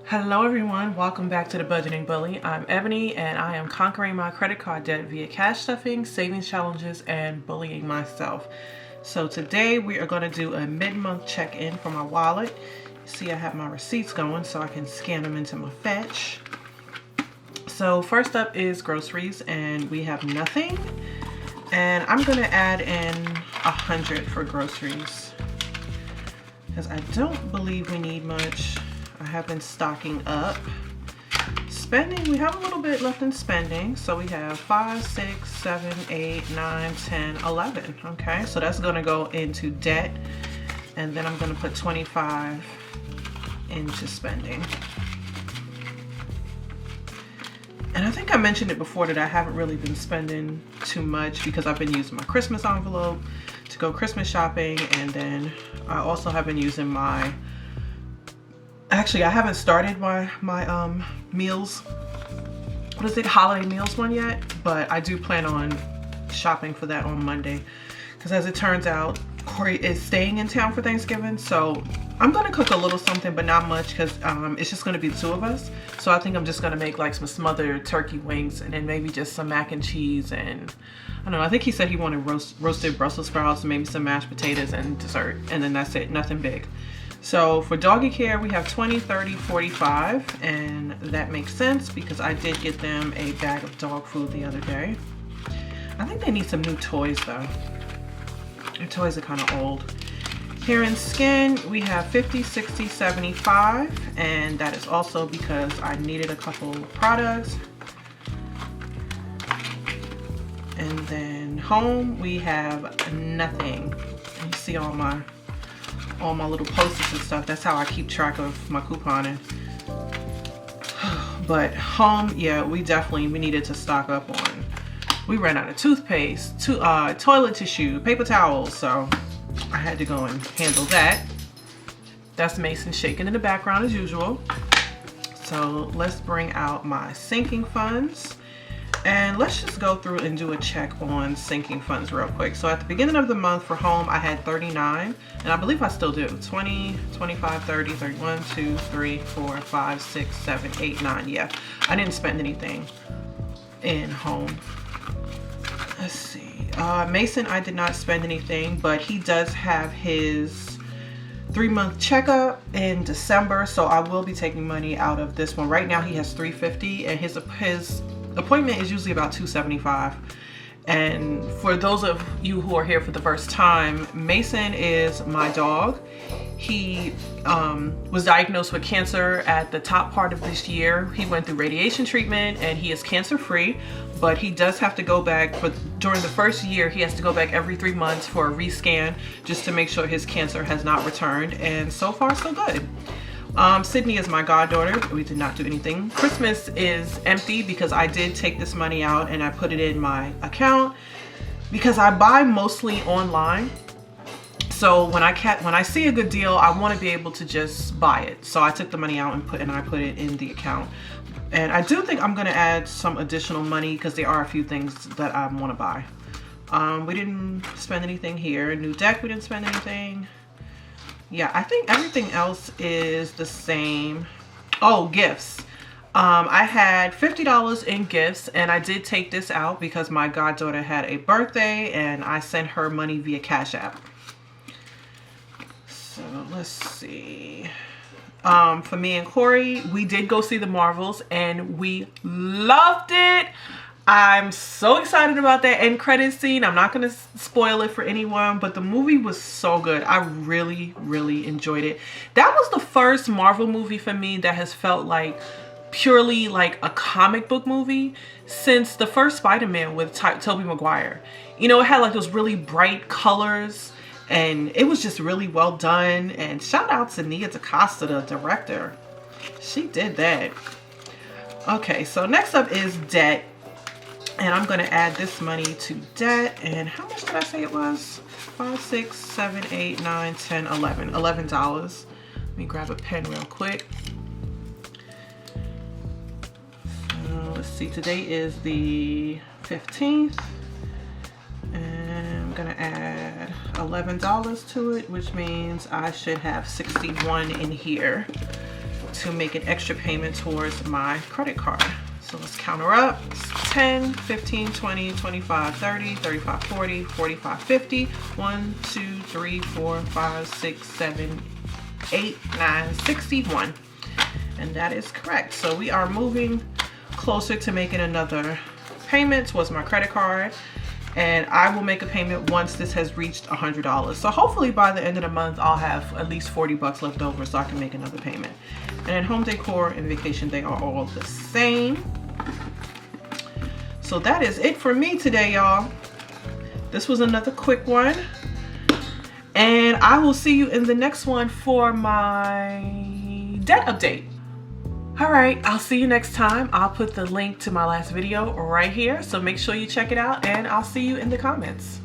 Hello everyone, welcome back to the Budgeting Bully. I'm Ebony and I am conquering my credit card debt via cash stuffing, savings challenges, and bullying myself. So today we are going to do a mid-month check-in for my wallet. See, I have my receipts going so I can scan them into my fetch. So first up is groceries and we have nothing. And I'm going to add in 100 for groceries because I don't believe we need much. I have been stocking up. Spending, we have a little bit left in spending. So we have 5, 6, 7, 8, 9, 10, 11. Okay, so that's gonna go into debt. And then I'm gonna put 25 into spending. And I think I mentioned it before that I haven't really been spending too much because I've been using my Christmas envelope to go Christmas shopping. And then I also have been using my actually, I haven't started my meals, what is it, holiday meals one yet, but I do plan on shopping for that on Monday because as it turns out, Corey is staying in town for Thanksgiving, so I'm gonna cook a little something, but not much because it's just gonna be the two of us. So I think I'm just gonna make like some smothered turkey wings and then maybe just some mac and cheese and I don't know, I think he said he wanted roasted Brussels sprouts and maybe some mashed potatoes and dessert, and then that's it, nothing big. So for doggy care, we have 20, 30, 45, and that makes sense because I did get them a bag of dog food the other day. I think they need some new toys though. Their toys are kind of old. Here in skin, we have 50, 60, 75, and that is also because I needed a couple products. And then home, we have nothing. You see all my little posters and stuff. That's how I keep track of my couponing. But home, yeah, we needed to stock up on. We ran out of toothpaste, toilet tissue, paper towels, so I had to go and handle that. That's Mason shaking in the background as usual. So let's bring out my sinking funds. And let's just go through and do a check on sinking funds real quick. So at the beginning of the month for home, I had 39, and I believe I still do. 20, 25, 30, 31, 2, 3, 4, 5, 6, 7, 8, 9. Yeah, I didn't spend anything in home. Let's see. Mason, I did not spend anything, but he does have his 3-month checkup in December, so I will be taking money out of this one. Right now he has $350, and his appointment is usually about $275. And for those of you who are here for the first time, Mason is my dog. He was diagnosed with cancer at the top part of this year. He went through radiation treatment and he is cancer free, but he does have to go back during the first year. He has to go back every 3 months for a rescan just to make sure his cancer has not returned, and so far so good. Sydney is my goddaughter. We did not do anything. Christmas is empty because I did take this money out and I put it in my account because I buy mostly online. So when I see a good deal, I want to be able to just buy it. So I took the money out and I put it in the account. And I do think I'm going to add some additional money because there are a few things that I want to buy. We didn't spend anything here. New deck, we didn't spend anything. Yeah, I think everything else is the same. Oh, gifts. I had $50 in gifts, and I did take this out because my goddaughter had a birthday and I sent her money via Cash App. So let's see. For me and Corey, we did go see the Marvels and we loved it. I'm so excited about that end credit scene. I'm not going to spoil it for anyone, but the movie was so good. I really, really enjoyed it. That was the first Marvel movie for me that has felt like purely like a comic book movie since the first Spider-Man with Tobey Maguire. You know, it had like those really bright colors and it was just really well done. And shout out to Nia DaCosta, the director. She did that. Okay, so next up is debt. And I'm going to add this money to debt. And how much did I say it was? 5, 6, 7, 8, 9, 10, 11. $11. Let me grab a pen real quick. So let's see. Today is the 15th. And I'm going to add $11 to it, which means I should have 61 in here. to make an extra payment towards my credit card. So let's count her up. It's 10, 15, 20, 25, 30, 35, 40, 45, 50. 1, 2, 3, 4, 5, 6, 7, 8, 9, 61. And that is correct. So we are moving closer to making another payment towards my credit card. And I will make a payment once this has reached $100. So hopefully by the end of the month, I'll have at least 40 bucks left over so I can make another payment. And then home decor and vacation, they are all the same. So that is it for me today, y'all. This was another quick one. And I will see you in the next one for my debt update. All right, I'll see you next time. I'll put the link to my last video right here, so make sure you check it out, and I'll see you in the comments.